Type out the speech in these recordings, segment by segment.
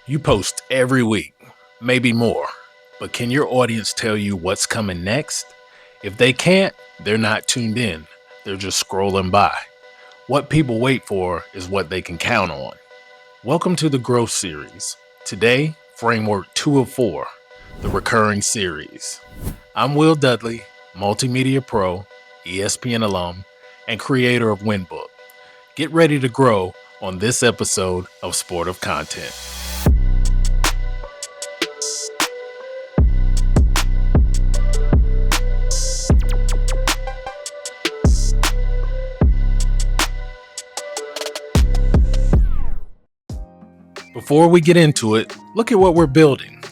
You post every week, maybe more, but can your audience tell you what's coming next? If they can't, they're not tuned in, they're just scrolling by. What people wait for is what they can count on. Welcome to the Growth Series. Today, Framework 2 of 4, the recurring series. I'm Will Dudley, multimedia pro, ESPN alum, and creator of Winbook. Get ready to grow on this episode of Sportive Content. Before we get into it, look at what we're building.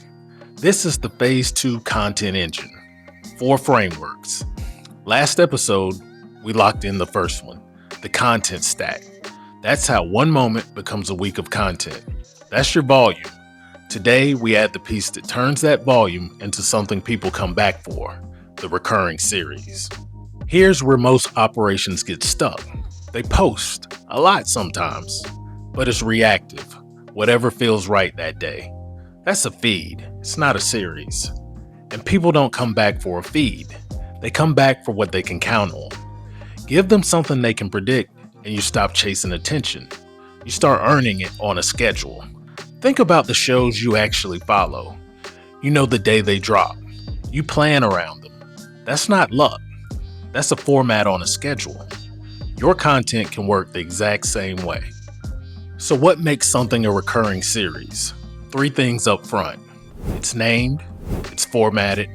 This is the Phase 2 content engine. 4 frameworks. Last episode, we locked in the first one, the content stack. That's how one moment becomes a week of content. That's your volume. Today, we add the piece that turns that volume into something people come back for, the recurring series. Here's where most operations get stuck. They post, a lot sometimes, but it's reactive. Whatever feels right that day. That's a feed, it's not a series. And people don't come back for a feed. They come back for what they can count on. Give them something they can predict and you stop chasing attention. You start earning it on a schedule. Think about the shows you actually follow. You know the day they drop. You plan around them. That's not luck. That's a format on a schedule. Your content can work the exact same way. So what makes something a recurring series? 3 things up front. It's named, it's formatted,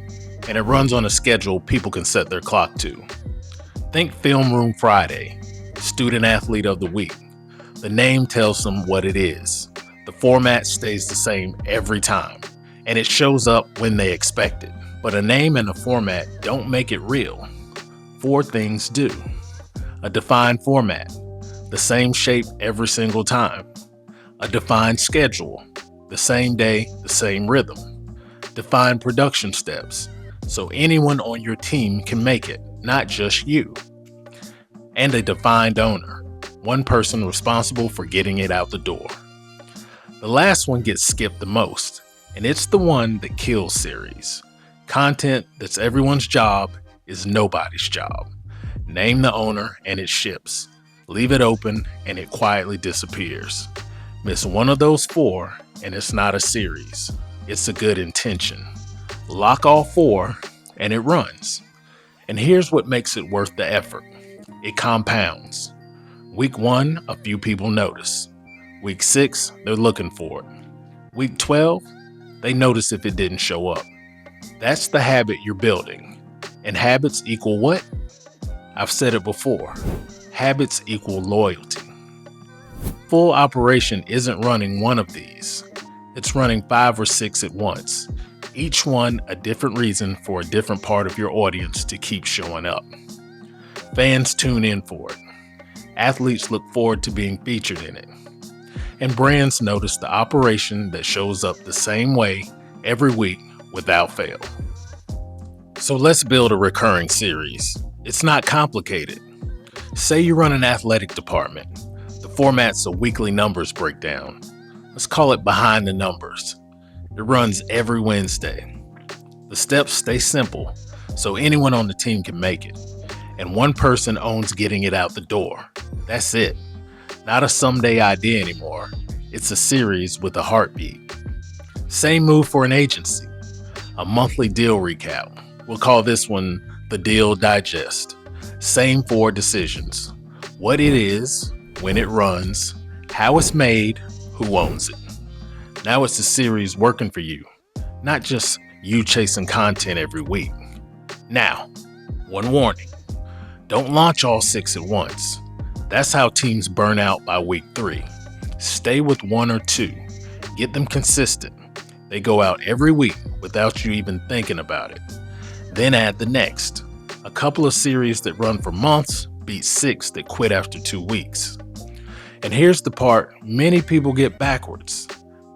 and it runs on a schedule people can set their clock to. Think Film Room Friday, Student Athlete of the Week. The name tells them what it is. The format stays the same every time, and it shows up when they expect it. But a name and a format don't make it real. 4 things do. A defined format. The same shape every single time. A defined schedule. The same day, the same rhythm. Defined production steps, so anyone on your team can make it, not just you. And a defined owner. One person responsible for getting it out the door. The last one gets skipped the most, and it's the one that kills series. Content that's everyone's job is nobody's job. Name the owner and it ships. Leave it open and it quietly disappears. Miss one of those 4 and it's not a series. It's a good intention. Lock all 4 and it runs. And here's what makes it worth the effort. It compounds. Week 1, a few people notice. Week 6, they're looking for it. Week 12, they notice if it didn't show up. That's the habit you're building. And habits equal what? I've said it before. Habits equal loyalty. Full operation isn't running one of these. It's running 5 or 6 at once. Each one a different reason for a different part of your audience to keep showing up. Fans tune in for it. Athletes look forward to being featured in it. And brands notice the operation that shows up the same way every week without fail. So let's build a recurring series. It's not complicated. Say you run an athletic department. The format's a weekly numbers breakdown. Let's call it Behind the Numbers. It runs every Wednesday. The steps stay simple, so anyone on the team can make it. And one person owns getting it out the door. That's it. Not a someday idea anymore. It's a series with a heartbeat. Same move for an agency. A monthly deal recap. We'll call this one the Deal Digest. Same 4 decisions. What it is, when it runs, how it's made, who owns it. Now it's a series working for you, not just you chasing content every week. Now, one warning. Don't launch all 6 at once. That's how teams burn out by week 3. Stay with 1 or 2. Get them consistent. They go out every week without you even thinking about it. Then add the next. A couple of series that run for months beat 6 that quit after 2 weeks. And here's the part many people get backwards.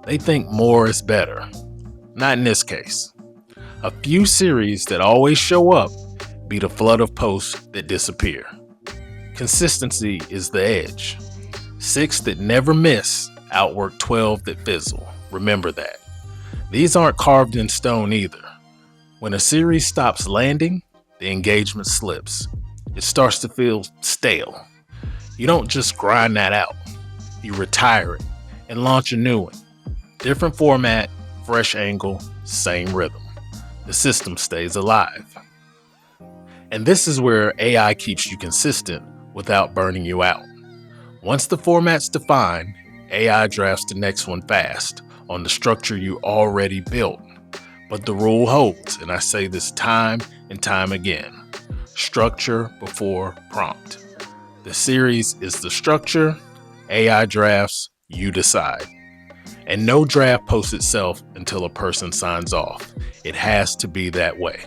They think more is better. Not in this case. A few series that always show up beat a flood of posts that disappear. Consistency is the edge. 6 that never miss outwork 12 that fizzle. Remember that. These aren't carved in stone either. When a series stops landing, the engagement slips. It starts to feel stale. You don't just grind that out. You retire it and launch a new one. Different format, fresh angle, same rhythm. The system stays alive. And this is where AI keeps you consistent without burning you out. Once the format's defined, AI drafts the next one fast on the structure you already built. But the rule holds, and I say this time and time again. Structure before prompt. The series is the structure, AI drafts, you decide. And no draft posts itself until a person signs off. It has to be that way.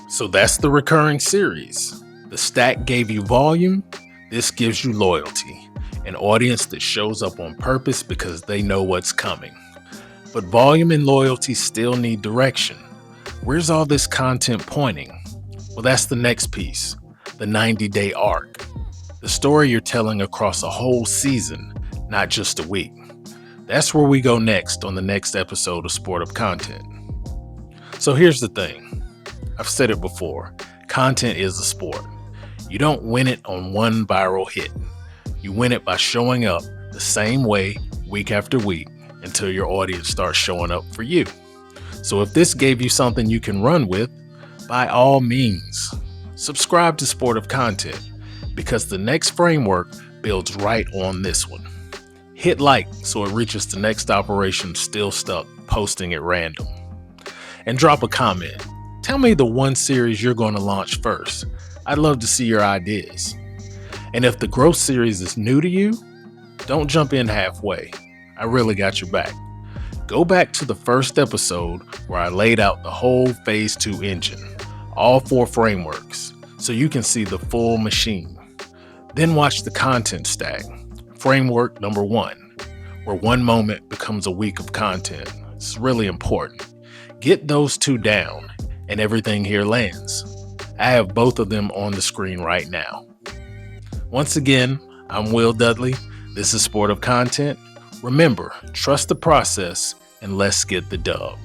So that's the recurring series. The stack gave you volume, this gives you loyalty. An audience that shows up on purpose because they know what's coming. But volume and loyalty still need direction. Where's all this content pointing? Well, that's the next piece, the 90-day arc. The story you're telling across a whole season, not just a week. That's where we go next on the next episode of Sportive Content. So here's the thing. I've said it before. Content is a sport. You don't win it on one viral hit. You win it by showing up the same way week after week until your audience starts showing up for you. So if this gave you something you can run with, by all means, subscribe to Sportive Content because the next framework builds right on this one. Hit like so it reaches the next operation still stuck posting at random. And drop a comment. Tell me the one series you're going to launch first. I'd love to see your ideas. And if the growth series is new to you, don't jump in halfway. I really got your back. Go back to the first episode where I laid out the whole Phase 2 engine, all 4 frameworks, so you can see the full machine. Then watch the content stack, framework number 1, where one moment becomes a week of content. It's really important. Get those 2 down, and everything here lands. I have both of them on the screen right now. Once again, I'm Will Dudley. This is Sportive Content. Remember, trust the process and let's get the dub.